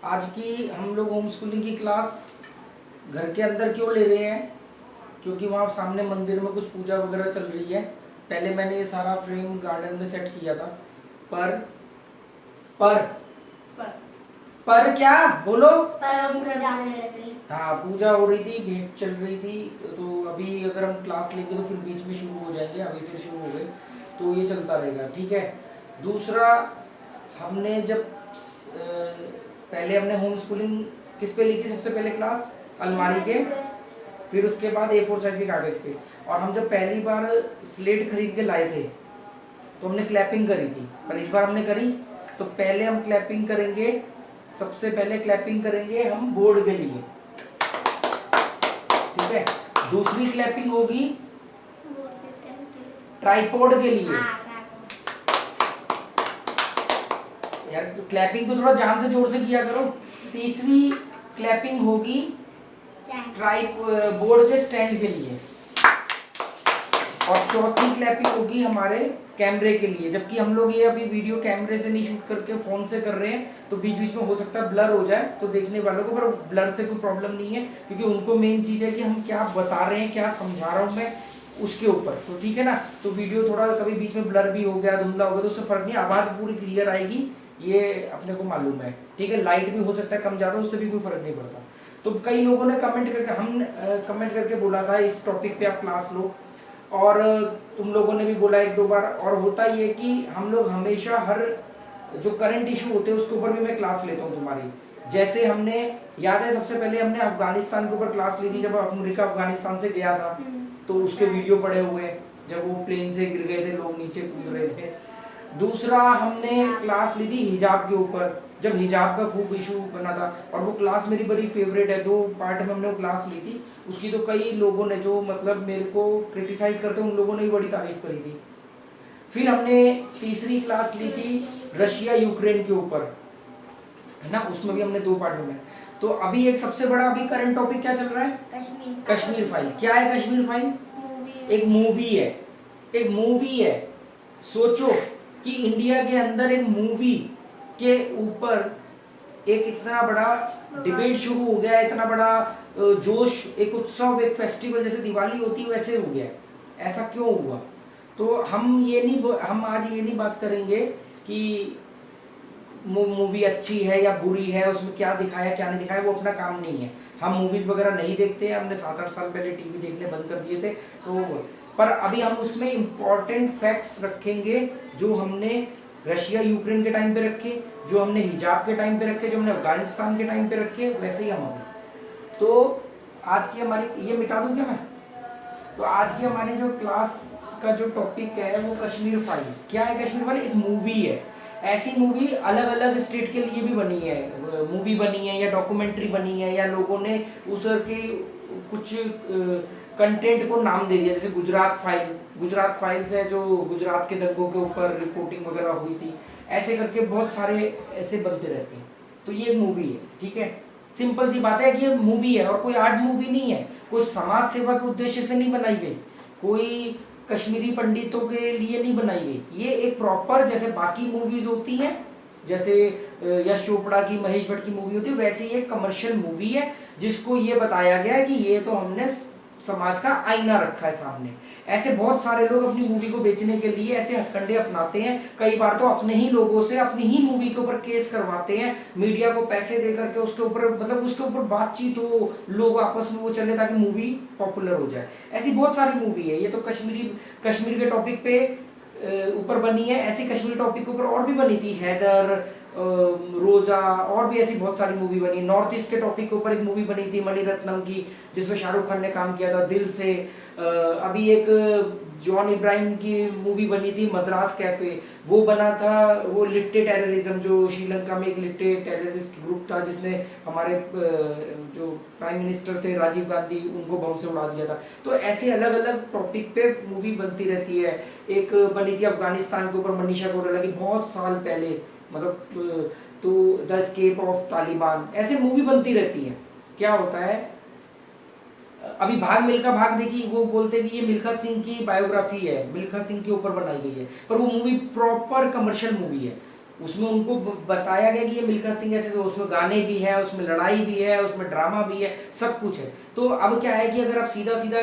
आज की हम लोग होम स्कूलिंग की क्लास घर के अंदर क्यों ले रहे हैं? क्योंकि वहाँ सामने मंदिर में कुछ पूजा वगैरह चल रही है। पहले मैंने ये सारा फ्रेम गार्डन में सेट किया था, पर पर पर पर क्या बोलो? पर हम घर जाने लगे। हाँ, पूजा हो रही थी, भेंट चल रही थी, तो अभी अगर हम क्लास लेंगे तो फिर बीच में शुरू हो जाएंगे। अभी फिर शुरू हो गए तो ये चलता रहेगा, ठीक है। दूसरा, हमने जब पहले हमने होम स्कूलिंग किस पे ली थी? सबसे पहले क्लास अलमारी के, फिर उसके बाद A4 साइज के कागज पे। और हम जब पहली बार स्लेट खरीद के लाए थे तो हमने क्लैपिंग करी थी, पर इस बार हमने करी तो पहले हम क्लैपिंग करेंगे। सबसे पहले क्लैपिंग करेंगे हम बोर्ड के लिए, ठीक है। दूसरी क्लैपिंग होगी ट्राइपॉड के लिए। यार तो क्लैपिंग तो थोड़ा जान से जोर से किया करो। तीसरी क्लैपिंग होगी बोर्ड के स्टैंड के लिए, और चौथी क्लैपिंग होगी हमारे कैमरे के लिए। जबकि हम लोग ये अभी वीडियो कैमरे से नहीं शूट करके फोन से कर रहे हैं, तो बीच बीच में हो सकता है ब्लर हो जाए तो देखने वालों को, पर ब्लर से कोई प्रॉब्लम नहीं है, क्योंकि उनको मेन चीज है कि हम क्या बता रहे हैं, क्या समझा रहा हूँ मैं उसके ऊपर, तो ठीक है ना। तो वीडियो थोड़ा कभी बीच में ब्लर भी हो गया, धुंधला हो गया, तो उससे फर्क नहीं, आवाज पूरी क्लियर आएगी, ये अपने को मालूम है, ठीक है। लाइट भी हो सकता है कम ज्यादा, उससे भी कोई फर्क नहीं पड़ता। तो कई लोगों ने कमेंट करके बोला था इस टॉपिक पे आप क्लास लो, और तुम लोगों ने भी बोला एक दो बार। और होता ये कि हम लोग हमेशा हर जो करंट इशू होते हैं उसके ऊपर भी मैं क्लास लेता हूँ तुम्हारी। जैसे हमने, याद है सबसे पहले हमने अफगानिस्तान के ऊपर क्लास ली थी, जब अमेरिका अफगानिस्तान से गया था, तो उसके वीडियो पड़े हुए हैं, जब वो प्लेन से गिर गए थे, लोग नीचे कूद रहे थे। दूसरा, हमने क्लास ली थी हिजाब के ऊपर, जब हिजाब का खूब इशू बना था, और वो क्लास मेरी बड़ी फेवरेट है, 2 पार्ट में हमने वो क्लास ली थी। उसकी तो कई लोगों ने जो मतलब मेरे को क्रिटिसाइज करते हैं, उन लोगों ने भी बड़ी तारीफ करी थी। फिर हमने तीसरी क्लास ली थी रशिया यूक्रेन के ऊपर, है ना, उसमें भी हमने 2 पार्ट में। तो अभी एक सबसे बड़ा अभी करंट टॉपिक क्या चल रहा है? कश्मीर फाइल। क्या है कश्मीर फाइल? एक मूवी है, एक मूवी है। सोचो कि इंडिया के अंदर एक मूवी के ऊपर एक इतना बड़ा डिबेट शुरू हो गया, इतना बड़ा जोश, एक उत्सव, एक फेस्टिवल जैसे दिवाली होती है वैसे हो गया। ऐसा क्यों हुआ? तो हम आज ये नहीं बात करेंगे कि मूवी अच्छी है या बुरी है, उसमें क्या दिखाया क्या नहीं दिखाया, वो अपना काम नहीं है। हम मूवीज वगैरह नहीं देखते हैं, हमने 7-8 साल पहले टीवी देखने बंद कर दिए थे। तो पर अभी हम उसमें इम्पोर्टेंट फैक्ट्स रखेंगे, जो हमने रशिया यूक्रेन के टाइम पे रखे, जो हमने हिजाब के टाइम पे रखे, जो हमने अफगानिस्तान के टाइम पे रखे, वैसे ही हम होंगे। तो आज की हमारी, ये मिटा दूं क्या मैं? तो आज की हमारी जो क्लास का जो टॉपिक है वो कश्मीर फाइल। क्या है कश्मीर फाइल? एक मूवी है। ऐसी मूवी अलग अलग स्टेट के लिए भी बनी है, मूवी बनी है या डॉक्यूमेंट्री बनी है, या लोगों ने उधर के कुछ कंटेंट को नाम दे दिया, जैसे गुजरात फाइल्स है, जो गुजरात के दंगों के ऊपर रिपोर्टिंग वगैरह हुई थी। ऐसे करके बहुत सारे ऐसे बनते रहते हैं। तो ये मूवी है, ठीक है। सिंपल सी बात है कि ये मूवी है, और कोई आर्ट मूवी नहीं है, कोई समाज सेवा के उद्देश्य से नहीं बनाई गई, कोई कश्मीरी पंडितों के लिए नहीं बनाई गई। ये एक प्रॉपर, जैसे बाकी मूवीज होती हैं, जैसे यश चोपड़ा की, महेश भट्ट की मूवी होती है, वैसे ही एक कमर्शियल मूवी है, जिसको ये बताया गया है कि ये तो हमने समाज का आईना रखा है सामने। ऐसे बहुत सारे लोग अपनी मूवी को बेचने के लिए ऐसे हथकंडे अपनाते हैं। कई बार तो अपने ही लोगों से अपनी ही मूवी के ऊपर केस करवाते हैं, मीडिया को पैसे दे करके उसके ऊपर, मतलब उसके ऊपर बातचीत हो, लोग आपस में वो चले ताकि मूवी पॉपुलर हो जाए। ऐसी बहुत सारी मूवी है। ये तो कश्मीर के टॉपिक पे ऊपर बनी है। ऐसी कश्मीर टॉपिक के ऊपर और भी बनी थी, हैदर, रोजा, और भी ऐसी बहुत सारी मूवी बनी। नॉर्थ ईस्ट के टॉपिक के ऊपर एक मूवी बनी थी मणिरत्नम की, जिसमें शाहरुख खान ने काम किया था, दिल से। अभी एक जॉन इब्राहिम की मूवी बनी थी मद्रास कैफे, वो बना था, वो लिट्टे टेररिज्म, जो श्रीलंका में एक लिट्टे टेररिस्ट ग्रुप था, जिसने हमारे जो प्राइम मिनिस्टर थे राजीव गांधी, उनको बम से उड़ा दिया था। तो ऐसे अलग अलग टॉपिक पे मूवी बनती रहती है। एक बनी थी अफगानिस्तान के ऊपर, मनीषा कोइराला की, बहुत साल पहले, मतलब तो द एस्केप ऑफ तालिबान। ऐसे मूवी बनती रहती है। क्या होता है, अभी भाग मिल्खा भाग देखी, वो बोलते हैं कि ये मिल्खा सिंह की बायोग्राफी है, मिल्खा सिंह के ऊपर बनाई गई है, पर वो मूवी प्रॉपर कमर्शियल मूवी है। उसमें उनको बताया गया कि ये मिल्खा सिंह ऐसे, तो उसमें गाने भी है, उसमें लड़ाई भी है, उसमें ड्रामा भी है, सब कुछ है। तो अब क्या है कि अगर आप सीधा सीधा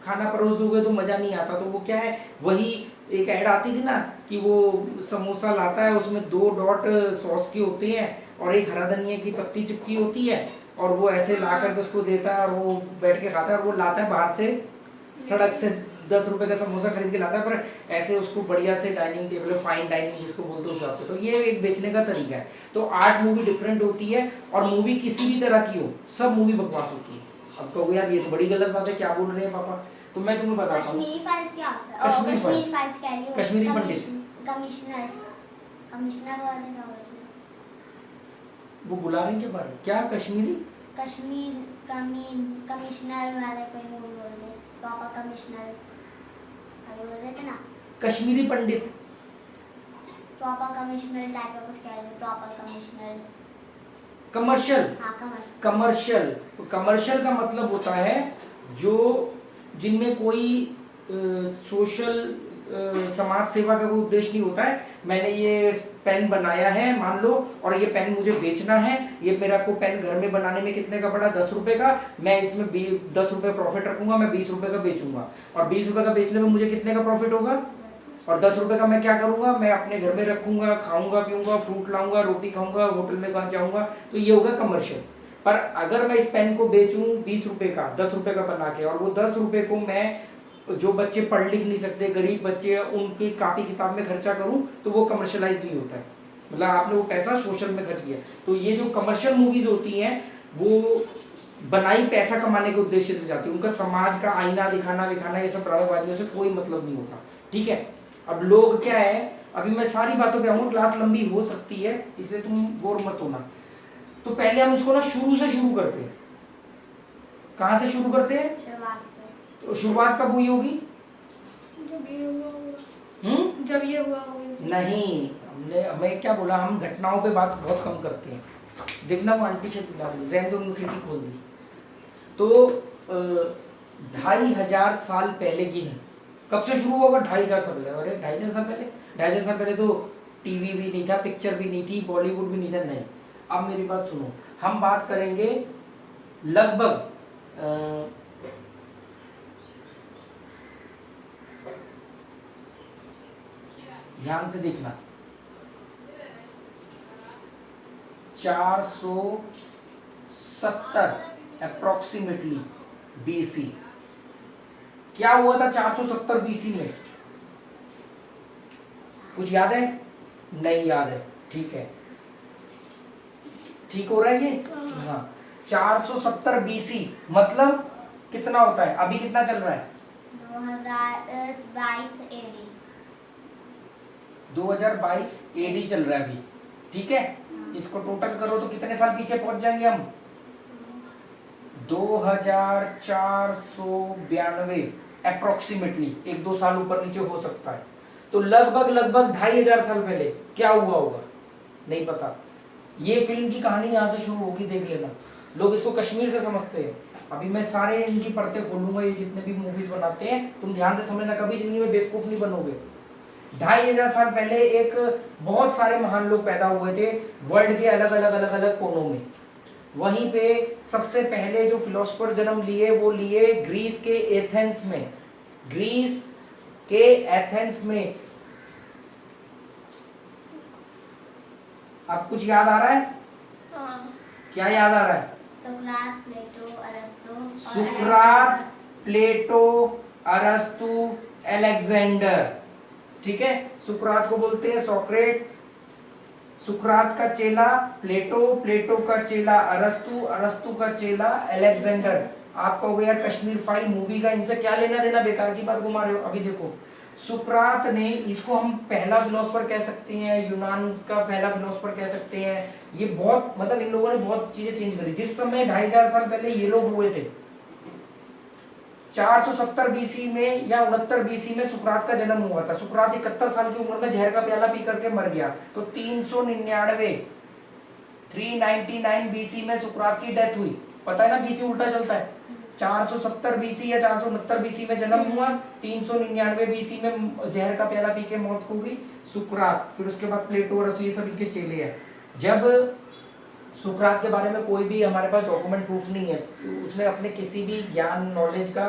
खाना परोस दोगे तो मजा नहीं आता। तो वो क्या है, वही एक ऐड आती थी ना कि वो समोसा लाता है, उसमें 2 डॉट सॉस के होते हैं और एक हरा धनिया की पत्ती चिपकी होती है, और वो ऐसे ला करके उसको देता है और वो बैठ के खाता है, और वो लाता है बाहर से सड़क से 10 रुपए का समोसा खरीद के लाता है, पर ऐसे उसको बढ़िया से डाइनिंग टेबल, फाइन डाइनिंग जिसको बोलते हैं उस हिसाब से। तो ये एक बेचने का तरीका है। तो आर्ट मूवी डिफरेंट होती है, और मूवी किसी भी तरह की हो, सब मूवी बकवास होती है। अब कहोगे यार ये तो बड़ी गलत बात है, क्या बोल रहे हैं पापा, तो मैं तुम्हें बताता हूँ। कश्मीरी फाइल्स क्या होता है? कश्मीरी कश्मीरी फाइल्स कह रही हूँ। कश्मीरी पंडित। कमिश्नर, कमिश्नर वाले का बोल रही हूँ। वो बुला रहे हैं क्या बाहर, क्या कश्मीरी? कश्मीर कमिश्नर वाले कोई मूवी बोल रहे, पापा कमिश्नर अभी बोल रहे थे ना, कश्मीरी पंडित। पापा कमिश्नर टाइप का कुछ कह रहे थे, प्रॉपर कमिश्नर। कमर्शियल। हाँ कमर्शियल। कमर्शियल, कमर्शियल का मतलब होता है जो जिनमें कोई सोशल समाज सेवा का कोई उद्देश्य नहीं होता है। मैंने ये पेन बनाया है मान लो, और ये पेन मुझे बेचना है, ये मेरा को पेन घर में बनाने में कितने का पड़ा, 10 रुपए का, मैं इसमें 10 रुपए प्रॉफिट रखूंगा, मैं 20 रुपए का बेचूंगा, और 20 रुपए का बेचने में मुझे कितने का प्रॉफिट होगा, और 10 रुपए का मैं क्या करूंगा, मैं अपने घर में रखूंगा, खाऊंगा पीऊंगा, फ्रूट लाऊंगा, रोटी खाऊंगा, होटल में कहाँ जाऊंगा, तो ये होगा कमर्शियल। पर अगर मैं इस पेन को बेचूं 20 रुपए का, 10 रुपए का बना के, और वो 10 रुपए को मैं जो बच्चे पढ़ लिख नहीं सकते, गरीब बच्चे, उनकी कॉपी किताब में खर्चा करूं, तो वो कमर्शियलाइज नहीं होता है, मतलब आपने वो पैसा सोशल में खर्च किया। तो ये जो कमर्शियल मूवीज होती हैं वो बनाई पैसा कमाने के उद्देश्य से जाती है, उनका समाज का आईना दिखाना विखाना ये सब ड्रामेबाजियों से कोई मतलब नहीं होता, ठीक है। अब लोग क्या है, अभी मैं सारी बातों पे आऊंगा, क्लास लंबी हो सकती है इसलिए तुम बोर मत होना। तो पहले हम इसको ना शुरू से शुरू करते हैं। कहां से शुरू करते हैं? शुरुआत तो शुरुआत कब हुई होगी? जब ये हुआ होगा। जब ये हुआ होगा। नहीं, हमें क्या बोला, हम घटनाओं पे बात बहुत कम करते हैं। देखना वो आंटी से बुला रही, रहने दो, खिड़की खोल दी। तो 2500 साल पहले की है। कब से शुरू होगा? 2500 साल पहले। अरे 2500 साल पहले, 2500 साल पहले तो टीवी भी नहीं था, पिक्चर भी नहीं थी, बॉलीवुड भी नहीं था। नहीं, अब मेरी बात सुनो, हम बात करेंगे लगभग ध्यान से देखना, 470 अप्रोक्सीमेटली बीसी। क्या हुआ था 470 बीसी में? कुछ याद है? नहीं याद है, ठीक है, ठीक हो रहा है ये? हाँ, 470 बीसी मतलब कितना होता है? अभी कितना चल रहा है? 2022 एडी चल रहा है अभी, ठीक है। इसको टोटल करो तो कितने साल पीछे पहुंच जाएंगे हम? 2492 अप्रोक्सीमेटली, 1-2 साल ऊपर नीचे हो सकता है। तो लगभग 2500 साल पहले क्या हुआ होगा? नहीं पता। ये फिल्म की कहानी यहाँ से शुरू होगी, देख लेना। लोग इसको कश्मीर से समझते हैं। अभी मैं सारे इनकी परतें खोलूंगा, ये जितने भी मूवीज बनाते हैं, तुम ध्यान से समझना, कभी जिंदगी में बेवकूफ नहीं बनोगे। 2500 साल पहले एक बहुत सारे महान लोग पैदा हुए थे वर्ल्ड के अलग अलग कोनों में। वहीं पे सबसे पहले जो फिलोसफर जन्म लिए वो लिए ग्रीस के एथेंस में। ग्रीस के एथेंस में। अब कुछ याद आ रहा है? हाँ। क्या याद आ रहा है? सुकरात, प्लेटो, अरस्तु। सुकरात, प्लेटो, अरस्तु, अलेक्जेंडर, ठीक है। सुकरात को बोलते हैं सॉक्रेट, सुकरात का चेला प्लेटो, प्लेटो का चेला अरस्तु, अरस्तु का चेला अलेक्जेंडर। आप कहोगे यार कश्मीर फाइल मूवी का इनसे क्या लेना देना, बेकार की बात घुमा रहे हो। अभी देखो, सुकरात ने, इसको हम पहला फिलोसफर कह सकते हैं, यूनान का पहला फिलोसफर कह सकते हैं। ये बहुत, मतलब इन लोगों ने बहुत चीजें चेंज करी। जिस समय 2500 साल पहले ये लोग हुए थे, 470 बीसी में या 69 बीसी में सुकरात का जन्म हुआ था। सुकरात 71 साल की उम्र में जहर का प्याला पी करके मर गया। तो 399 बीसी में सुकरात की डेथ हुई। पता है ना, बीसी उल्टा चलता है। 470 बीसी या 469 बीसी में जन्म हुआ, 399 बीसी में जहर का प्याला पी के मौत हो गई सुकरात। फिर उसके बाद प्लेटो और ये सब इनके चेले हैं। जब सुकरात के बारे में कोई भी हमारे पास डॉक्यूमेंट प्रूफ नहीं है, तो उसने अपने किसी भी ज्ञान नॉलेज का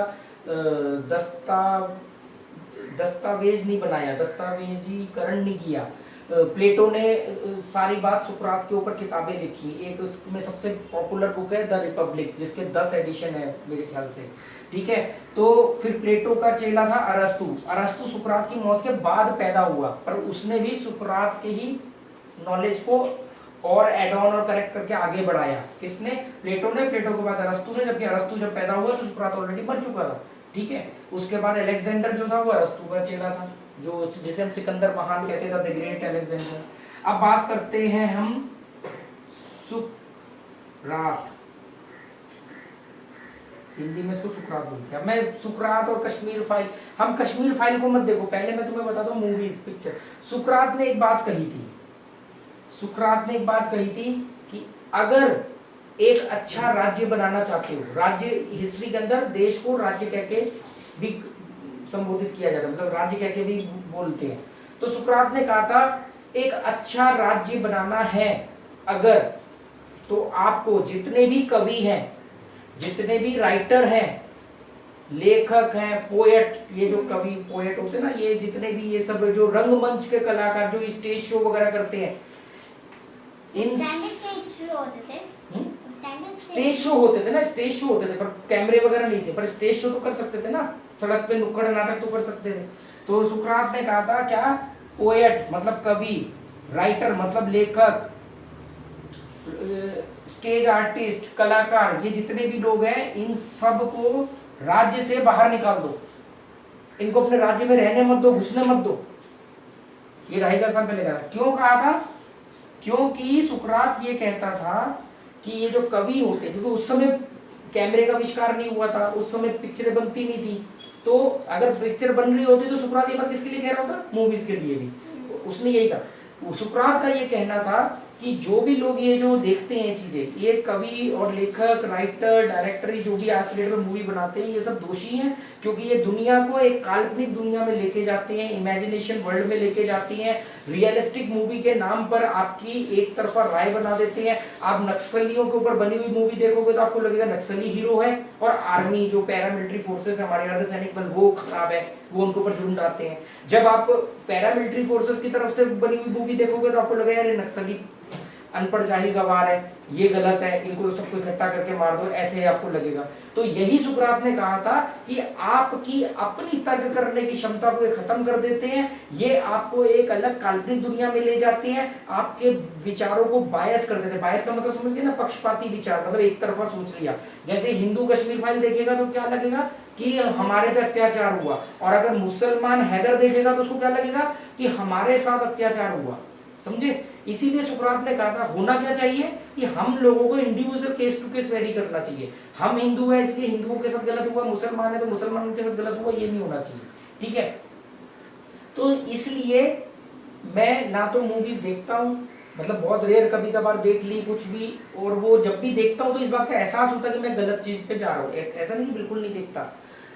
दस्तावेज नहीं बनाया, दस्तावेजीकरण नहीं किया। प्लेटो ने सारी बात सुकरात के ऊपर किताबें लिखी। एक उसमें सबसे पॉपुलर बुक है द रिपब्लिक, जिसके 10 एडिशन है मेरे ख्याल से, ठीक है। तो फिर प्लेटो का चेला था अरस्तु। अरस्तु सुकरात की मौत के बाद पैदा हुआ, पर उसने भी सुकरात के ही नॉलेज को और एड ऑन और करेक्ट करके आगे बढ़ाया। किसने? प्लेटो ने। प्लेटो के बाद अरस्तु ने, जबकि अरस्तु जब पैदा हुआ तो सुकरात ऑलरेडी मर चुका था, ठीक है। उसके बाद अलेक्जेंडर जो था वो अरस्तु का चेला था, जो जिसे हम सिकंदर महान कहते थे, द ग्रेट अलेक्जेंडर। अब बात करते हैं हम सुकरात, हिंदी में इसको सुकरात बोलते हैं। मैं सुकरात और कश्मीर फाइल, हम कश्मीर फाइल को मत देखो, पहले मैं तुम्हें बता दूं मूवीज, पिक्चर। सुकरात ने एक बात कही थी, सुकरात ने एक बात कही थी कि अगर एक अच्छा राज्य बनाना चाहते हो, राज्य हिस्ट्री के अंदर देश को राज्य कह के भी संबोधित किया जाता है, मतलब राज्य कह के भी बोलते हैं। तो सुकरात ने कहा था एक अच्छा राज्य बनाना है अगर, तो आपको जितने भी कवि हैं, जितने भी राइटर हैं, लेखक हैं, पोएट, ये जो कवि पोएट होते हैं ना, ये जितने भी ये सब जो रंगमंच के कलाकार जो स्टेज शो वगैरह करते हैं, इन स्टेज शो होते थे ना, स्टेज शो होते थे, पर कैमरे वगैरह नहीं थे, पर स्टेज शो तो कर सकते थे ना, सड़क पे नुक्कड़ नाटक तो कर सकते थे। तो सुकरात ने कहा था क्या, पोएट मतलब कवि, राइटर मतलब लेखक, स्टेज आर्टिस्ट, कलाकार, ये जितने भी लोग हैं, इन सब को राज्य से बाहर निकाल दो, इनको अपने राज्य में रहने मत दो, घुसने मत दो। ये 2500 साल पहले कहा। क्यों कहा था? क्योंकि सुकरात ये कहता था कि ये जो कवि होते, क्योंकि उस समय कैमरे का आविष्कार नहीं हुआ था, उस समय पिक्चरें बनती नहीं थी, तो अगर पिक्चर बन रही होती तो सुकरात ये बात किसके लिए कह रहा होता? मूवीज के लिए भी। उसने यही कहा, सुकरात का ये कहना था कि जो भी लोग ये जो देखते हैं चीजें, ये कवि और लेखक, राइटर, डायरेक्टर, जो भी आज के डेट में मूवी बनाते हैं, ये सब दोषी हैं, क्योंकि ये दुनिया को एक काल्पनिक दुनिया में लेके जाते हैं, इमेजिनेशन वर्ल्ड में लेके जाती हैं, रियलिस्टिक मूवी के नाम पर आपकी एक तरफा राय बना देते हैं। आप नक्सलियों के ऊपर बनी हुई मूवी देखोगे तो आपको लगेगा नक्सली हीरो है, और आर्मी जो पैरामिलिट्री फोर्सेस हमारे अर्धसैनिक बल, वो खराब है, वो उनके ऊपर जुर्म डालते हैं। जब आप पैरामिलिट्री फोर्सेस की तरफ से बनी हुई मूवी देखोगे तो आपको लगेगा यार नक्सली अनपढ़ जाहिल गवार है, ये गलत है, इनको सबको इकट्ठा करके मार दो, ऐसे आपको लगेगा। तो यही सुकरात ने कहा था कि आपकी अपनी तर्क करने की क्षमता को खत्म कर देते हैं, ये आपको एक अलग काल्पनिक दुनिया में ले जाते हैं, आपके विचारों को बायस कर देते हैं। बायस का मतलब समझ गए ना, पक्षपाती विचार, मतलब एक तरफा सोच लिया। जैसे हिंदू कश्मीर फाइल देखेगा तो क्या लगेगा कि हमारे पे अत्याचार हुआ, और अगर मुसलमान हैदर देखेगा तो उसको क्या लगेगा कि हमारे साथ अत्याचार हुआ, समझे। इसीलिए सुकरात ने कहा था होना क्या चाहिए कि हम लोगों को individual case to case vary करना चाहिए। हम हिंदू हैं इसलिए हिंदुओं के साथ गलत हुआ, मुसलमान है तो मुसलमानों के साथ गलत हुआ, ये नहीं होना चाहिए, ठीक है। तो इसलिए मैं ना तो मूवीज देखता हूँ, मतलब बहुत रेयर कभी कभार देख ली कुछ भी, और वो जब भी देखता हूँ तो इस बात का एहसास होता है कि मैं गलत चीज पे जा रहा हूँ। ऐसा नहीं कि बिल्कुल नहीं देखता,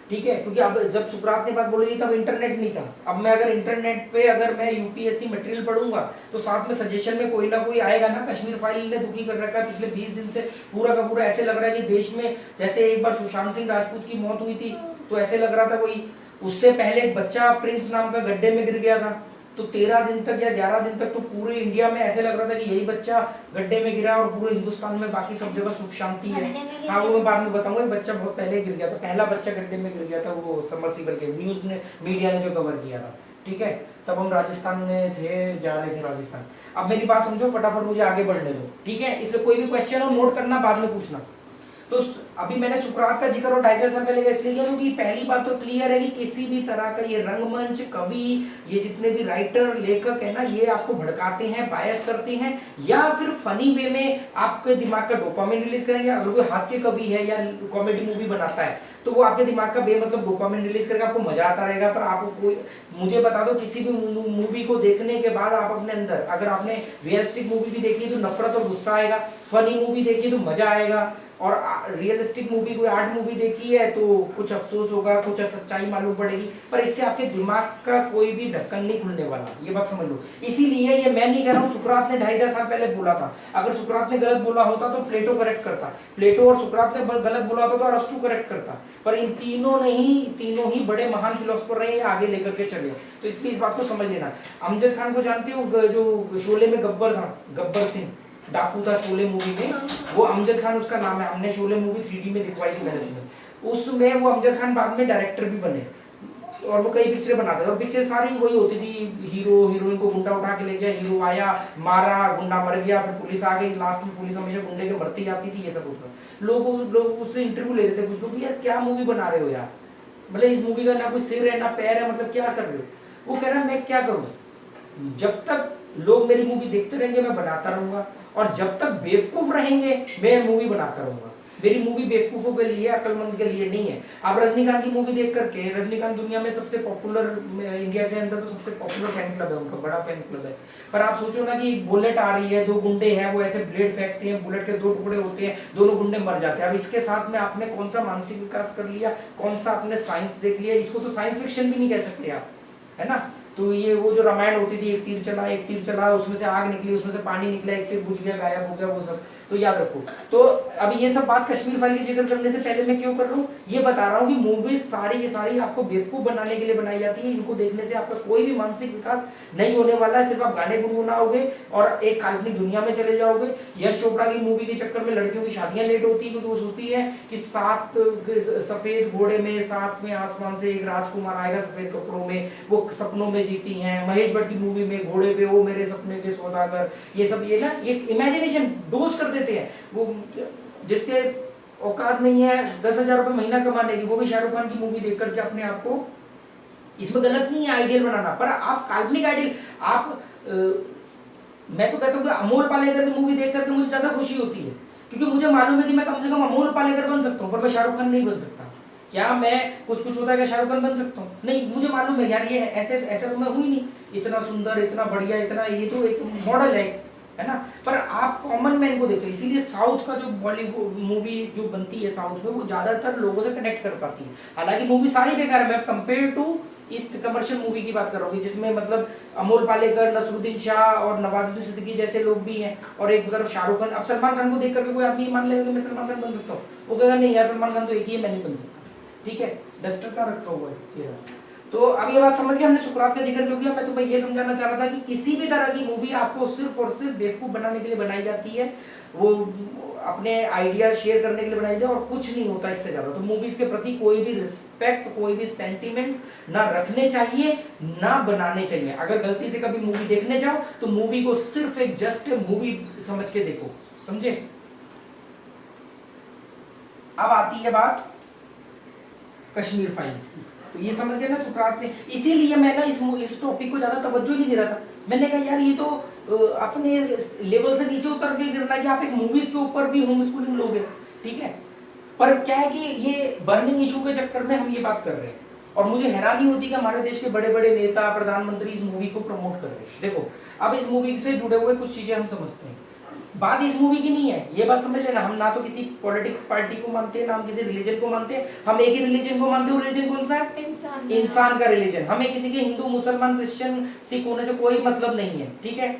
ठीक है, क्योंकि अब जब सुकरात ने बात बोली थी तब इंटरनेट नहीं था। अब मैं अगर इंटरनेट पे अगर मैं यूपीएससी मटेरियल पढ़ूंगा तो साथ में सजेशन में कोई ना कोई आएगा ना। कश्मीर फाइल ने दुखी कर रखा है पिछले 20 दिन से, पूरा का पूरा ऐसे लग रहा है कि देश में, जैसे एक बार सुशांत सिंह राजपूत की मौत हुई थी तो ऐसे लग रहा था कोई, उससे पहले एक बच्चा प्रिंस नाम का गड्ढे में गिर गया था, तो 13 दिन तक या 11 दिन तक तो पूरे इंडिया में ऐसे लग रहा था कि यही बच्चा गड्ढे में गिरा, और पूरे हिंदुस्तान में बाकी सब जगह सुख शांति है। हाँ, वो मैं बाद में बताऊंगा। बच्चा बहुत पहले गिर गया था, पहला बच्चा गड्ढे में गिर गया था, वो सबमर्सिबल के न्यूज ने, मीडिया ने जो कवर किया था, ठीक है। तब हम राजस्थान में थे, जा रहे थे राजस्थान। अब मेरी बात समझो, फटाफट मुझे आगे बढ़ने दो, ठीक है। इसलिए कोई भी क्वेश्चन हो नोट करना, बाद में पूछना। तो अभी मैंने सुकरात का जिक्र और 2500 साल पहले का इसलिए किया क्योंकि पहली बात तो क्लियर है कि किसी भी तरह का ये रंगमंच, कवि, ये जितने भी राइटर, लेखक है ना, ये आपको भड़काते हैं, बायस करते हैं, या फिर फनी वे में आपके दिमाग का डोपामिन रिलीज करेंगे। अगर कोई हास्य कवि है या कॉमेडी मूवी बनाता है तो वो आपके दिमाग का बेमतलब डोपामिन रिलीज करेगा, आपको मजा आता रहेगा। पर आपको कोई, मुझे बता दो, किसी भी मूवी को देखने के बाद आप अपने अंदर, अगर आपने रियलिस्टिक मूवी भी देखी तो नफरत और गुस्सा आएगा, फनी मूवी देखी तो मजा आएगा, और रियलिस्टिक मूवी कोई आर्ट मूवी देखी है तो कुछ अफसोस होगा, कुछ सच्चाई मालूम पड़ेगी, पर इससे आपके दिमाग का कोई भी ढक्कन नहीं खुलने वाला, ये बात समझ लो। इसीलिए ये मैं नहीं कह रहा हूँ सुकरात ने 2500 साल पहले बोला था, अगर सुकरात ने गलत बोला होता तो प्लेटो करेक्ट करता, प्लेटो और सुकरात ने गलत बोला होता तो अरस्तु करेक्ट करता, पर इन तीनों ही बड़े महान फिलोसफर रहे, आगे लेकर के चले। तो इसलिए इस बात को समझ लेना। अमजद खान को जानते हो, जो शोले में गब्बर था, गब्बर सिंह डाकू था शोले मूवी में, वो अमजद खान उसका नाम है। हमने शोले मूवी 3D में दिखवाई थी मैंने तुम्हें, उसमें वो अमजद खान बाद में डायरेक्टर भी बने और वो कई पिक्चरें बनाते थे, और पिक्चर सारी वही होती थी, हीरो हीरोइन को गुंडा उठा के ले गया, हीरो आया मारा, गुंडा मर गया, फिर पुलिस आ गई, लास्ट में पुलिस हमेशा गुंडे के मरती जाती थी, ये सब होता। लोग उससे इंटरव्यू लेते थे कुछ लोग, यार क्या मूवी बना रहे हो यार, मतलब इस मूवी का ना कोई सिर है ना पैर है, मतलब क्या कर रहे हो। वो कह रहा मैं क्या करूं, जब तक लोग मेरी मूवी देखते रहेंगे मैं बनाता रहूंगा, और जब तक बेवकूफ रहेंगे मैं मूवी बनाता रहूंगा। मेरी मूवी बेवकूफों के लिए, अक्लमंद के लिए नहीं है। आप रजनीकांत की मूवी देख करके, रजनीकांत दुनिया में सबसे पॉपुलर, इंडिया के अंदर तो सबसे पॉपुलर फैन क्लब है उनका, बड़ा फैन क्लब है, पर आप सोचो ना कि बुलेट आ रही है, 2 गुंडे हैं, वो ऐसे ब्लेड फेंकते हैं, बुलेट के 2 टुकड़े होते हैं, दोनों गुंडे मर जाते हैं। अब इसके साथ में आपने कौन सा मानसिक विकास कर लिया, कौन सा आपने साइंस देख लिया, इसको तो साइंस फिक्शन भी नहीं कह सकते आप, है ना। तो ये वो जो रामायण होती थी, एक तीर चला, उसमें से आग निकली, उसमें से पानी निकला, एक तीर बुझ गया, गायब हो गया, वो सब तो याद रखो। तो अभी ये सब बात कश्मीर फाइल की जिक्र करने से पहले मैं क्यों कर रहा हूँ, ये बता रहा हूँ कि मूवीज सारी ये सारी आपको बेवकूफ बनाने के लिए बनाई जाती है। इनको देखने से आपका कोई भी मानसिक विकास नहीं होने वाला है, सिर्फ आप गाने गुनगुनाओगे और एक काल्पनिक दुनिया में चले जाओगे। यश चोपड़ा की मूवी के चक्कर में लड़कियों की शादियां लेट होती है, क्योंकि वो सोचती है कि 7 सफेद घोड़े में 7वें आसमान से एक राजकुमार आएगा सफेद कपड़ों में, वो सपनों में जीती हैं। महेश भट्ट की मूवी में घोड़े पे वो मेरे सपने के सौदागर, ये सब ये ना ये इमेजिनेशन डोज कर देते हैं। वो जिसके औकात नहीं है 10,000 रुपए महीना कमाने की, वो भी शाहरुख खान की मूवी देख करके अपने आप को, इसमें गलत नहीं है आइडियल बनाना, पर आप काल्पनिक आइडियल आप मैं तो कहता हूँ कि अमोल पालेकर की मूवी देख करके मुझे ज्यादा खुशी होती है, क्योंकि मुझे मालूम है कि मैं कम से कम अमोल पालेकर बन सकता हूँ, पर मैं शाहरुख खान नहीं बन सकता। क्या मैं कुछ होता है कि शाहरुख खान बन सकता हूँ? नहीं, मुझे मालूम है यार ये ऐसे तो मैं हुई नहीं, इतना सुंदर, इतना बढ़िया, इतना, ये तो एक मॉडल है ना। पर आप कॉमन मैन को देखो, इसीलिए साउथ का जो बॉलीवुड मूवी जो बनती है साउथ में, वो ज्यादातर लोगों से कनेक्ट कर पाती है। हालांकि मूवी सारी बेकार है, मैं कंपेयर टू इस कमर्शियल मूवी की बात कर रहा हूँ, जिसमें मतलब अमोल पालेकर, नसरुद्दीन शाह और नवाजुद्दीन सिद्दीकी जैसे लोग भी हैं, और एक तरफ शाहरुख खान। अब सलमान खान को देख करके कोई आदमी मान लेगा कि मैं सलमान खान बन सकता हूँ? वो कहेगा नहीं यार, सलमान खान तो एक ही है, मैं नहीं बन सकता। ठीक है, डस्टर का रखा हुआ है ये। तो अब ये बात समझ गए हमने सुकरात का जिक्र क्यों किया। मैं तुम्हें ये समझाना चाह रहा था कि किसी भी तरह की मूवी आपको सिर्फ और सिर्फ बेवकूफ बनाने के लिए बनाई जाती है, वो अपने आइडियाज शेयर करने के लिए बनाई जाती है, और कुछ नहीं होता इससे ज्यादा। तो मूवीज के प्रति कोई भी रिस्पेक्ट, कोई भी सेंटिमेंट्स ना रखने चाहिए, ना बनाने चाहिए। अगर गलती से कभी मूवी देखने जाओ तो मूवी को सिर्फ एक जस्ट मूवी समझ के देखो, समझे। अब आती है बात कश्मीर फाइल्स की। तो ये समझ गए ना सुकरात ने, इसीलिए मैं ना इस टॉपिक को ज्यादा तवज्जो नहीं दे रहा था। मैंने कहा यार ये तो अपने लेवल से नीचे उतर के गिरना कि आप एक मूवीज के ऊपर भी होम स्कूलिंग लोगे, ठीक है। पर क्या है कि ये बर्निंग इशू के चक्कर में हम ये बात कर रहे हैं, और मुझे हैरानी होती है कि हमारे देश के बड़े बड़े नेता, प्रधानमंत्री इस मूवी को प्रमोट कर रहे हैं। देखो, अब इस मूवी से जुड़े हुए कुछ चीजें हम समझते हैं। बात इस मूवी की नहीं है, ये बात समझ लेना। हम ना तो किसी पॉलिटिक्स पार्टी को मानते हैं, ना हम किसी रिलीजन को मानते हैं। हम एक ही रिलीजन को मानते हैं। वो रिलीजन कौन सा है? इंसान का रिलीजन। हमें किसी के हिंदू, मुसलमान, क्रिश्चियन, सिख होने से कोई मतलब नहीं है, ठीक है।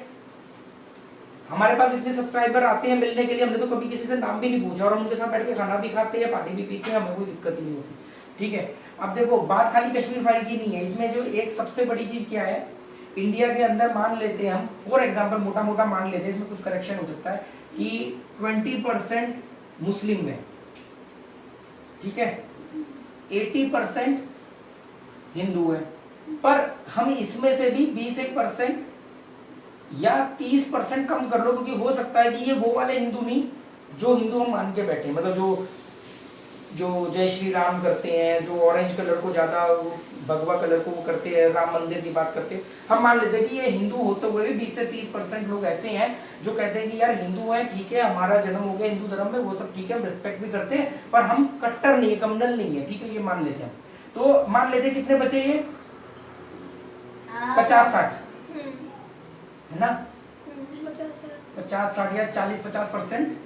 हमारे पास इतने सब्सक्राइबर आते हैं मिलने के लिए, हमने तो कभी किसी से नाम भी नहीं पूछा, और हम उनके साथ बैठ के खाना भी खाते हैं, पानी भी पीते हैं, हमें कोई दिक्कत ही नहीं होती, ठीक है। अब देखो, बात खाली कश्मीर फाइल की नहीं है, इसमें जो एक सबसे बड़ी चीज क्या है, इंडिया के अंदर मान लेते हैं हम, फॉर एग्जाम्पल मोटा मोटा मान लेते हैं, इसमें कुछ करेक्शन हो सकता है, कि 20% मुस्लिम है, ठीक है, 80% हिंदू है। पर हम इसमें से भी 20% या 30% कम कर लो, क्योंकि हो सकता है कि ये वो वाले हिंदू नहीं जो हिंदू हम मान के बैठे हैं, मतलब जो जय श्री राम करते हैं, जो ऑरेंज कलर को ज्यादा, भगवा कलर को वो करते हैं, राम मंदिर की बात करते हैं, हम मान लेते हैं कि ये हिंदू होते हुए भी 20 से 30% लोग ऐसे हैं जो कहते हैं कि यार हिंदू है, ठीक है, हमारा जन्म हो गया हिंदू धर्म में, वो सब ठीक है, हम रिस्पेक्ट भी करते हैं, पर हम कट्टर नहीं है, कम्युनल नहीं है, ठीक है, ये मान लेते हैं हम। तो मान लेते हैं कितने बचे ये 50-60 है ना, 50-60 या 40-50%,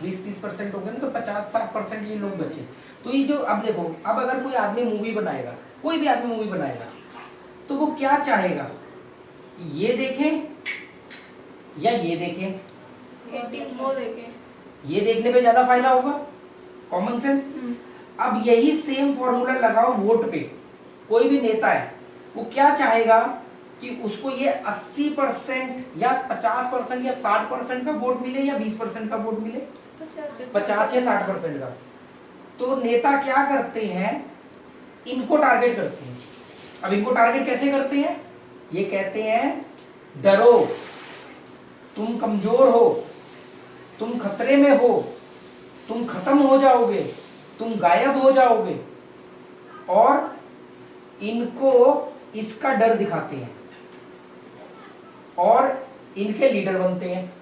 20-30% हो गए ना, तो 50-60% ये लोग बचे। तो ये जो अब देखो, अब अगर कोई आदमी मूवी बनाएगा, कोई भी आदमी मूवी बनाएगा, तो वो क्या चाहेगा, ये देखें या ये देखें? वो देखे। ये देखने पे ज्यादा फायदा होगा, कॉमन सेंस। अब यही सेम फॉर्मूला लगाओ वोट पे। कोई भी नेता है, वो क्या चाहेगा कि उसको ये 80% या 50% या 60% का वोट मिले या 20% का वोट मिले, 50 या 60% का। तो नेता क्या करते हैं, इनको टारगेट करते हैं। अब इनको टारगेट कैसे करते हैं, ये कहते हैं डरो, तुम कमजोर हो, तुम खतरे में हो, तुम खत्म हो जाओगे, तुम गायब हो जाओगे, और इनको इसका डर दिखाते हैं और इनके लीडर बनते हैं।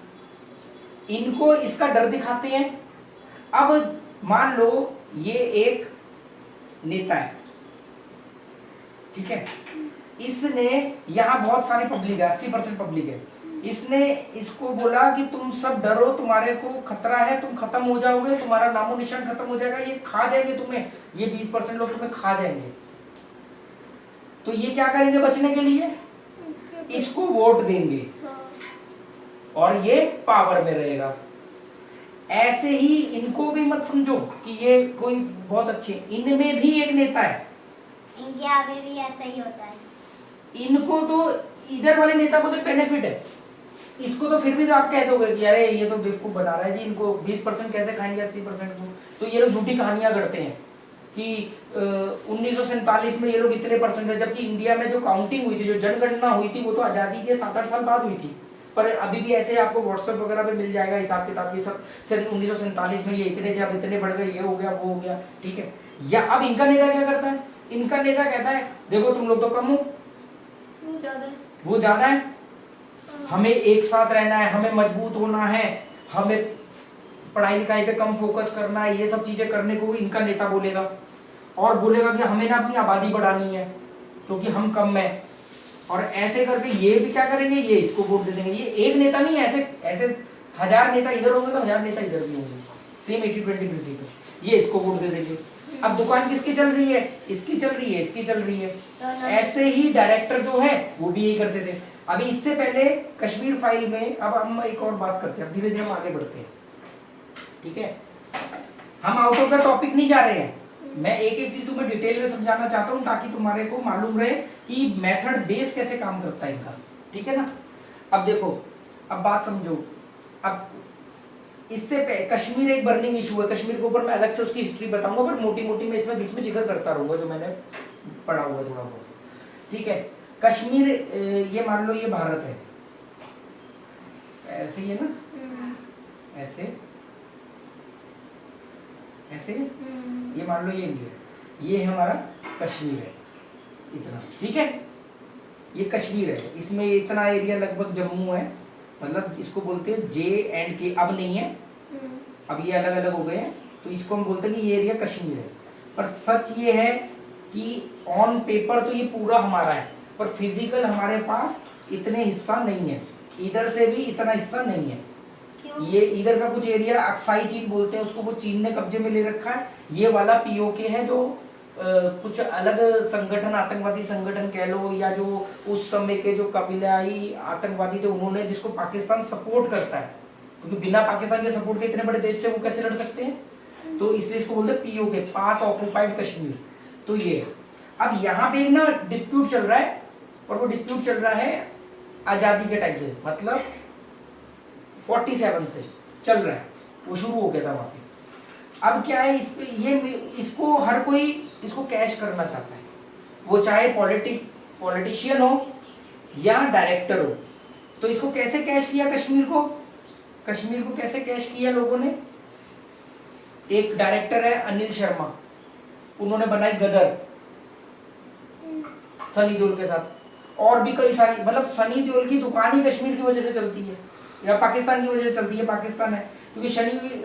इनको इसका डर दिखाते हैं। अब मान लो ये एक नेता है, ठीक है, इसने यहां बहुत सारी पब्लिक है, 80% पब्लिक है, इसने इसको बोला कि तुम सब डरो, तुम्हारे को खतरा है, तुम खत्म हो जाओगे, तुम्हारा नामो निशान खत्म हो जाएगा, ये खा जाएंगे तुम्हें, ये 20% लोग तुम्हें खा जाएंगे। तो ये क्या करेंगे बचने के लिए, इसको वोट देंगे और ये पावर में रहेगा। ऐसे ही इनको भी मत समझो कि ये कोई बहुत अच्छे, इनमें भी एक नेता है, इनके आगे भी ऐसा ही होता है। इनको तो इधर वाले नेता को तो बेनिफिट है, इसको तो फिर भी तो आप कह दोगे कि अरे ये तो बेवकूफ बना रहा है जी, इनको 20% कैसे खाएंगे 80% को। तो ये लोग झूठी कहानियां गढ़ते हैं कि 1947 में ये लोग इतने परसेंट है, जबकि इंडिया में जो काउंटिंग हुई थी, जो जनगणना हुई थी, वो तो आजादी के 7-8 साल बाद हुई थी। पर अभी भी ऐसे आपको व्हाट्सएप वगैरह पे मिल जाएगा हिसाब किताब, ये सब सर 1947 में ये इतने थे, अब इतने बढ़ गए, ये हो गया, वो हो गया, ठीक है। या अब इनका नेता क्या करता है, इनका नेता कहता है देखो तुम लोग तो कम हो, वो ज्यादा है, हमें एक साथ रहना है, हमें मजबूत होना है, हमें पढ़ाई लिखाई पे कम फोकस करना है, ये सब चीजें करने को इनका नेता बोलेगा। और बोलेगा कि हमें ना अपनी आबादी बढ़ानी है क्योंकि हम कम है, और ऐसे करके ये भी क्या करेंगे, ये इसको वोट दे देंगे। ये एक नेता नहीं, ऐसे ऐसे 1000 नेता इधर होंगे तो 1000 नेता इधर भी होंगे, सेम 80-20 प्रिंसिपल। ये इसको वोट दे देंगे। अब दुकान किसकी चल रही है, इसकी चल रही है, इसकी चल रही है। ऐसे ही डायरेक्टर जो है वो भी यही करते थे। अभी इससे पहले कश्मीर फाइल में, अब हम एक और बात करते हैं, धीरे धीरे हम आगे बढ़ते हैं, ठीक है। हम आउट ऑफ द टॉपिक नहीं जा रहे हैं, मैं एक एक चीज तुम्हें डिटेल में समझाना चाहता हूं ताकि तुम्हारे को मालूम रहे कि मेथड बेस कैसे काम करता है इनका, ठीक है ना। अब देखो, अब बात समझो। अब इससे कश्मीर एक बर्निंग इशू है, कश्मीर के ऊपर मैं अलग से उसकी हिस्ट्री बताऊंगा, पर मोटी मोटी मैं इसमें बीच में जिक्र करता रहूंगा जो मैंने पढ़ा हुआ थोड़ा बहुत, ठीक है। कश्मीर, ये मान लो ये भारत है, ऐसे ही है ना, ऐसे ऐसे, ये मान लो ये इंडिया, ये हमारा कश्मीर है, इतना, ठीक है। ये कश्मीर है, इसमें इतना एरिया लगभग जम्मू है, मतलब इसको बोलते हैं J&K, अब नहीं है, अब ये अलग अलग हो गए हैं, तो इसको हम बोलते हैं कि ये एरिया कश्मीर है। पर सच ये है कि ऑन पेपर तो ये पूरा हमारा है, पर फिजिकल हमारे पास इतने हिस्सा नहीं है, इधर से भी इतना हिस्सा नहीं है। ये इधर का कुछ एरिया अक्साई चीन बोलते हैं उसको, वो चीन ने कब्जे में ले रखा है। ये वाला POK है जो कुछ अलग संगठन, आतंकवादी संगठन कह लो, या जो उस समय के जो कबीलाई आतंकवादी थे उन्होंने, जिसको पाकिस्तान सपोर्ट करता है, क्योंकि बिना पाकिस्तान के सपोर्ट के इतने बड़े देश से वो कैसे लड़ सकते हैं, तो इसलिए इसको बोलते हैं POK, पार्ट ऑक्युपाइड कश्मीर। तो ये अब यहाँ पे एक ना डिस्प्यूट चल रहा है, और वो डिस्प्यूट चल रहा है आजादी के टाइम से, मतलब 47 से चल रहा है, वो शुरू हो गया था वहां पे। अब क्या है, इस पे ये इसको हर कोई इसको कैश करना चाहता है, वो चाहे पॉलिटिशियन हो या डायरेक्टर हो। तो इसको कैसे कैश किया, कश्मीर को कैसे कैश किया लोगों ने। एक डायरेक्टर है अनिल शर्मा, उन्होंने बनाई गदर सनी देओल के साथ, और भी कई सारी, मतलब सनी देओल की दुकान ही कश्मीर की वजह से चलती है या पाकिस्तान की वजह से चलती है, पाकिस्तान है, क्योंकि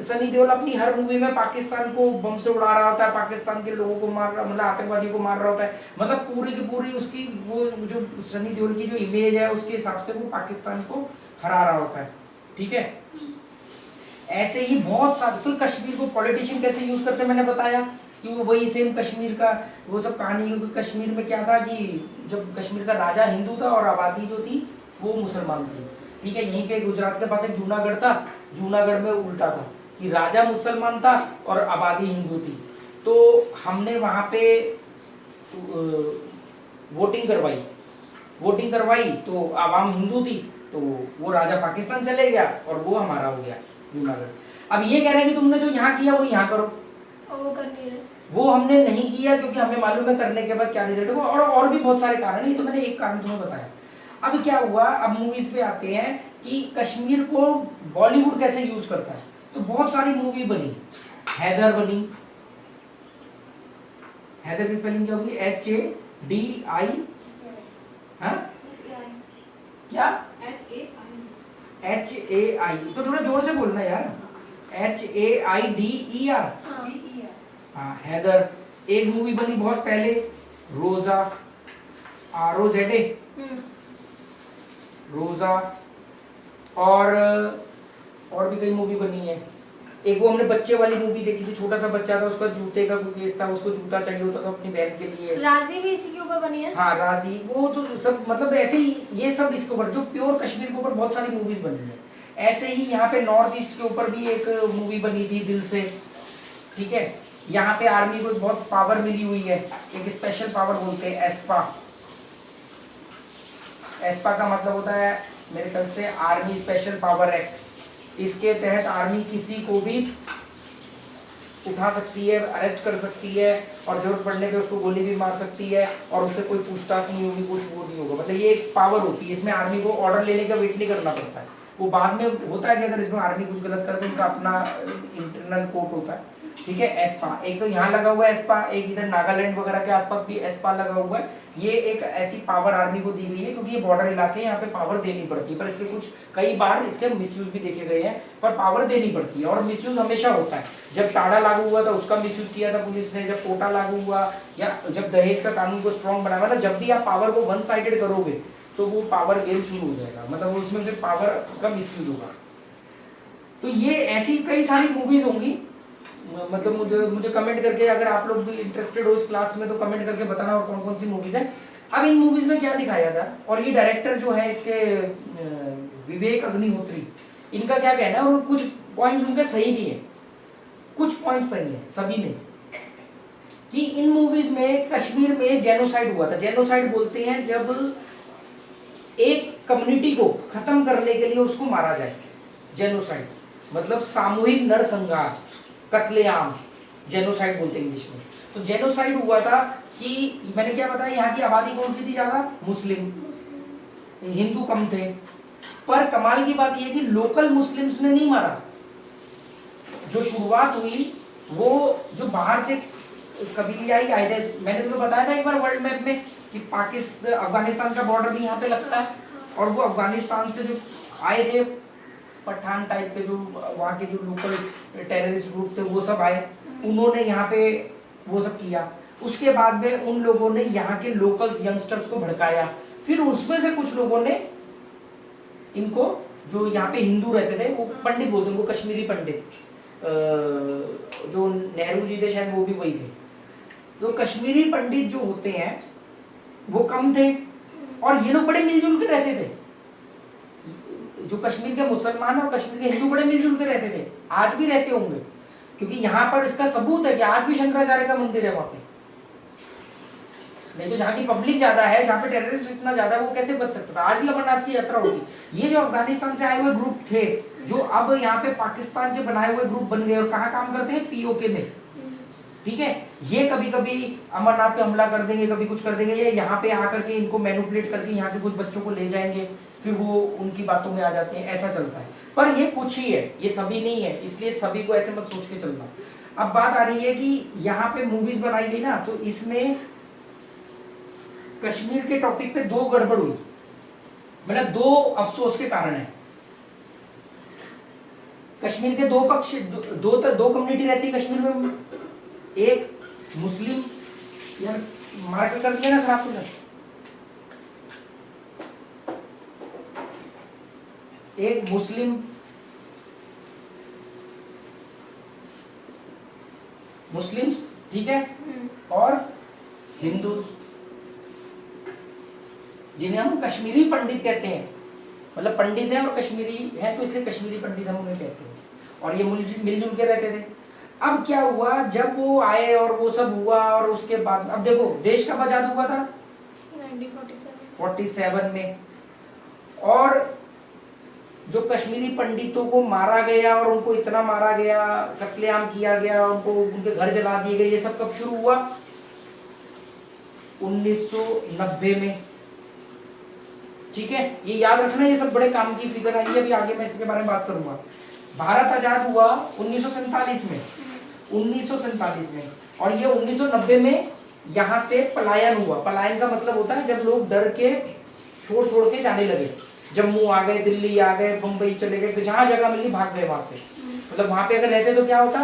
सनी देओल अपनी हर मूवी में पाकिस्तान को बम से उड़ा रहा होता है, पाकिस्तान के लोगों को मार रहा, मतलब आतंकवादी को मार रहा होता है, मतलब पूरी की पूरी उसकी वो जो सनी देओल की जो इमेज है उसके हिसाब से वो पाकिस्तान को हरा रहा होता है, ठीक है। ऐसे ही बहुत सारे, तो कश्मीर को पॉलिटिशियन कैसे यूज करते हैं मैंने बताया कि वो वही सेम कश्मीर का वो सब कहानी, क्योंकि कश्मीर में क्या था कि जब कश्मीर का राजा हिंदू था और आबादी जो थी वो मुसलमान थी, ठीक है। यहीं पे गुजरात के पास एक जूनागढ़ था, जूनागढ़ में उल्टा था कि राजा मुसलमान था और आबादी हिंदू थी। तो हमने वहां पे वोटिंग करवाई तो आवाम हिंदू थी, तो वो राजा पाकिस्तान चले गया और वो हमारा हो गया जूनागढ़। अब ये कह रहे हैं कि तुमने जो यहाँ किया वो यहाँ करो, और वो कर नहीं रहे। वो हमने नहीं किया क्योंकि हमें मालूम है करने के बाद क्या रिजल्ट होगा, और भी बहुत सारे कारण हैं, ये तो मैंने एक कारण तुम्हें बताया। अब क्या हुआ, अब मूवीज पे आते हैं कि कश्मीर को बॉलीवुड कैसे यूज करता है। तो बहुत सारी मूवी बनी, हैदर बनी, हैदर की स्पेलिंग क्या होगी, HADI, हाँ क्या HAI, तो थोड़ा जोर से बोलना यार, HAIDER, हाँ हैदर। एक मूवी बनी बहुत पहले, रोजा, ROZA, रोजा, और भी कई मूवी बनी है। एक वो हमने बच्चे वाली मूवी देखी थी, छोटा सा बच्चा था, उसका जूते का कोई केस था, उसको जूता चाहिए होता था अपनी बहन के लिए। राजी भी इसी के ऊपर बनी है। हाँ राजी, वो तो सब मतलब ऐसे ही ये सब इसके ऊपर, जो प्योर कश्मीर के ऊपर बहुत सारी मूवीज बनी है। ऐसे ही यहाँ पे नॉर्थ ईस्ट के ऊपर भी एक मूवी बनी थी, दिल से, ठीक है। यहाँ पे आर्मी को बहुत पावर मिली हुई है, एक स्पेशल पावर बोलते हैं एस्पा। एस्पा का मतलब होता है मेरे ख्याल से आर्मी स्पेशल पावर एक्ट। इसके तहत आर्मी किसी को भी उठा सकती है, अरेस्ट कर सकती है, और जरूरत पड़ने पे उसको गोली भी मार सकती है, और उससे कोई पूछताछ नहीं होगी, कुछ वो नहीं होगा। मतलब ये एक पावर होती है, इसमें आर्मी को ऑर्डर लेने का वेट नहीं करना पड़ता है। वो बाद में होता है कि अगर इसमें आर्मी कुछ गलत करे तो इनका अपना इंटरनल कोर्ट होता है, ठीक है। एस्पा एक तो यहाँ लगा हुआ है एस्पा, एक इधर नागालैंड वगैरह के आसपास भी एस्पा लगा हुआ है। ये एक ऐसी पावर आर्मी को दी गई है क्योंकि ये बॉर्डर इलाके हैं, यहाँ पे पावर देनी पड़ती है, पर इसके कुछ कई बार इसके मिसयूज भी देखे गए हैं, पर पावर देनी पड़ती है और मिसयूज हमेशा होता है। जब टाडा लागू हुआ था उसका मिसयूज किया था पुलिस ने, जब कोटा लागू हुआ या जब दहेज का कानून को स्ट्रॉन्ग बनाया, मतलब जब भी आप पावर को वन साइडेड करोगे तो वो पावर गेम शुरू हो जाएगा, मतलब उसमें फिर पावर का मिसयूज होगा। तो ये ऐसी कई सारी मूवीज होंगी, मतलब मुझे कमेंट करके, अगर आप लोग भी इंटरेस्टेड हो इस क्लास में तो कमेंट करके बताना और कौन कौन सी मूवीज है। अब इन मूवीज में क्या दिखाया था, और ये डायरेक्टर जो है इसके विवेक अग्निहोत्री, इनका क्या कहना है, और कुछ पॉइंट्स उनके सही भी है, कुछ पॉइंट्स सही है, सभी नहीं, कि इन मूवीज में कश्मीर में जेनोसाइड हुआ था। जेनोसाइड बोलते हैं जब एक कम्युनिटी को खत्म करने के लिए उसको मारा जाए, जेनोसाइड मतलब सामूहिक नरसंहार, कत्लेआम, जेनोसाइड बोलते हैं इंग्लिश में। तो जेनोसाइड हुआ था कि मैंने क्या बताया, यहाँ की आबादी कौन सी थी ज्यादा, मुस्लिम, हिंदू कम थे। पर कमाल की बात यह कि लोकल मुस्लिम्स ने नहीं मारा, जो शुरुआत हुई वो जो बाहर से कबीलियाई आए थे। मैंने तुम्हें बताया था एक बार वर्ल्ड मैप में कि पाकिस्तान अफगानिस्तान का बॉर्डर भी यहाँ पे लगता है, और वो अफगानिस्तान से जो आए थे पठान टाइप के, जो वहाँ के जो लोकल टेररिस्ट ग्रुप थे वो सब आए, उन्होंने यहाँ पे वो सब किया। उसके बाद में उन लोगों ने यहाँ के लोकल्स यंगस्टर्स को भड़काया, फिर उसमें से कुछ लोगों ने इनको, जो यहाँ पे हिंदू रहते थे, वो पंडित बोलते हैं उनको, कश्मीरी पंडित, जो नेहरू जी थे शायद वो भी वही थे। तो कश्मीरी पंडित जो होते हैं वो कम थे, और ये लोग बड़े मिलजुल के रहते थे। जो कश्मीर के मुसलमान और कश्मीर के हिंदू बड़े मिलजुल के रहते थे, आज भी रहते होंगे, क्योंकि यहाँ पर इसका सबूत है कि आज भी शंकराचार्य का मंदिर है वहां पे। नहीं तो जहाँ की पब्लिक ज्यादा है, जहाँ पे टेररिस्ट इतना ज्यादा, वो कैसे बच सकता था। आज भी अमरनाथ की यात्रा होगी। ये जो अफगानिस्तान से आए हुए ग्रुप थे, जो अब यहाँ पे पाकिस्तान के बनाए हुए ग्रुप बन गए और कहाँ काम करते हैं, POK में, ठीक है। ये कभी कभी अमरनाथ पे हमला कर देंगे, कभी कुछ कर देंगे, ये यहाँ पे आकर के इनको मैनिपुलेट करके यहाँ के कुछ बच्चों को ले जाएंगे, फिर वो उनकी बातों में आ जाते हैं, ऐसा चलता है। पर ये कुछ ही है, ये सभी नहीं है, इसलिए सभी को ऐसे मत सोच के चलना। अब बात आ रही है कि यहाँ पे मूवीज बनाई गई ना, तो इसमें कश्मीर के टॉपिक पे दो गड़बड़ हुई, मतलब दो अफसोस के कारण है। कश्मीर के दो पक्ष, दो कम्युनिटी रहती है कश्मीर में। एक मुस्लिम, यार मार्क कर दिया ना खराब तुमने, एक मुस्लिम मुस्लिम्स, ठीक है, और हिंदू, जिन्हें हम कश्मीरी पंडित कहते हैं, मतलब पंडित है और कश्मीरी है तो इसलिए कश्मीरी पंडित हम उन्हें कहते हैं, और ये मिलजुल के रहते थे। अब क्या हुआ, जब वो आए और वो सब हुआ, और उसके बाद अब देखो देश कब आजाद हुआ था, 1947 में, और जो कश्मीरी पंडितों को मारा गया और उनको इतना मारा गया, कत्लेआम किया गया, उनको उनके घर जला दिए गए, ये सब कब शुरू हुआ, 1990 में, ठीक है। ये याद रखना, ये सब बड़े काम की फिगर आई है, अभी आगे मैं इसके बारे में बात करूंगा। भारत आजाद हुआ 1947 में, 1947 में, और ये 1990 में यहाँ से पलायन हुआ। पलायन का मतलब होता है जब लोग डर के छोड़ छोड़ के जाने लगे, जम्मू आ गए, दिल्ली आ गए, मुंबई चले गए, जहां जगह मिली भाग गए वहां से। मतलब वहां पे अगर रहते तो क्या होता,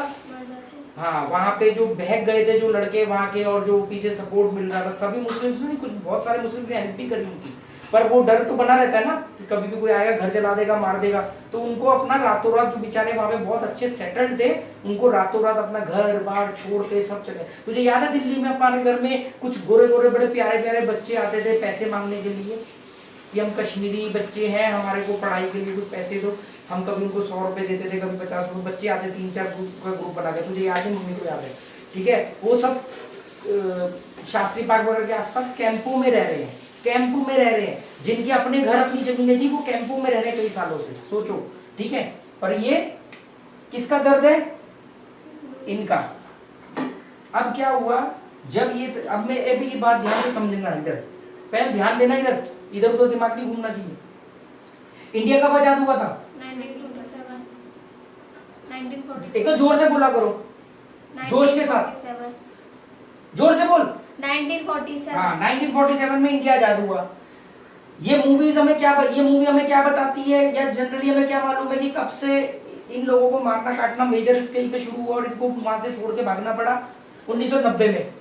हाँ, वहां पे जो बहक गए थे जो लड़के वहां के, और जो पीछे सपोर्ट मिल रहा था, सभी मुस्लिम्स ने, कुछ बहुत सारे मुस्लिम्स ने हेल्प भी करी उनकी, पर वो डर तो बना रहता है ना कि कभी भी कोई आएगा घर जला देगा, मार देगा, तो उनको अपना रातों रात, जो बेचारे वहां पे बहुत अच्छे सेटल्ड थे, उनको रातों रात अपना घर बार छोड़ के सब चले। तुझे याद है दिल्ली में हमारे घर में कुछ गोरे गोरे बड़े प्यारे प्यारे बच्चे आते थे पैसे मांगने के लिए कि हम कश्मीरी बच्चे हैं, हमारे को पढ़ाई के लिए कुछ पैसे दो, हम कभी उनको 100 रुपए देते थे, कभी 50 रुपए, बच्चे आते 3-4 ग्रुप बना के, तुझे याद है, मम्मी को याद है, ठीक है। वो सब शास्त्री पार्क वगैरह के आसपास कैंपों में रह रहे हैं, कैंपों में रह रहे हैं, जिनके अपने घर अपनी जमीनें थी, वो कैंपों में रह रहे हैं कई सालों से, सोचो, ठीक है। पर ये किसका दर्द है, इनका। अब क्या हुआ, जब ये, अब मैं अभी ये बात ध्यान से समझना, इधर पहले ध्यान देना, इधर इधर तो दिमाग नहीं घूमना चाहिए। इंडिया कब आजाद हुआ था, 1947, 1947, एक तो जोर से बोला करो, जोश के साथ, जोर से बोल। 1947, हाँ, 1947 में इंडिया आजाद हुआ। ये मूवी हमें क्या बताती है, या जनरली हमें क्या मालूम है कि कब से इन लोगों को मारना काटना मेजर स्केल पे शुरू हुआ और इनको वहां से छोड़ के भागना पड़ा, 1990 में।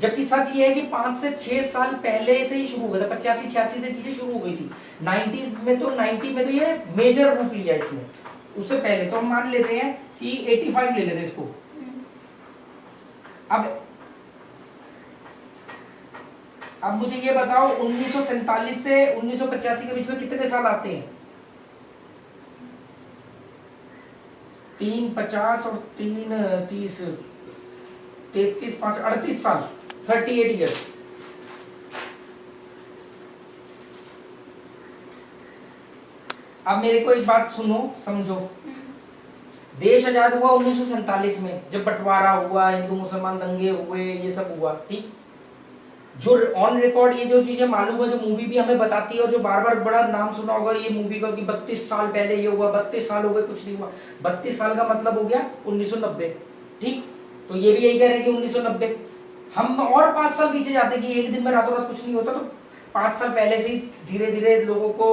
जबकि सच ये है कि 5 से 6 साल पहले से ही शुरू हुआ था, 85-86 से चीजें शुरू हो गई थी। 90s में तो 90 में तो ये मेजर रूप लिया इसने, उससे पहले तो हम मान लेते हैं कि 85 ले लेते इसको। अब मुझे ये बताओ, 1947 से 1985 के बीच में कितने साल आते हैं, 3, 50 और 3, 30, 33, 5, 38 साल, 38 ईयर्स। अब मेरे को एक बात सुनो, समझो, देश आजाद हुआ 1947 में, जब बंटवारा हुआ, हिंदू मुसलमान दंगे हुए, ये सब हुआ, ठीक। जो ऑन रिकॉर्ड ये जो चीजें मालूम है, जो मूवी भी हमें बताती है, और जो बार बार बड़ा नाम सुना होगा ये मूवी का कि 32 साल पहले ये हुआ, 32 साल हो गए कुछ नहीं हुआ, 32 साल का मतलब हो गया 1990, ठीक। तो ये भी यही कह रहे हैं कि 1990, हम और 5 साल पीछे जाते कि एक दिन में रातों रात कुछ नहीं होता, तो 5 साल पहले से ही धीरे धीरे लोगों को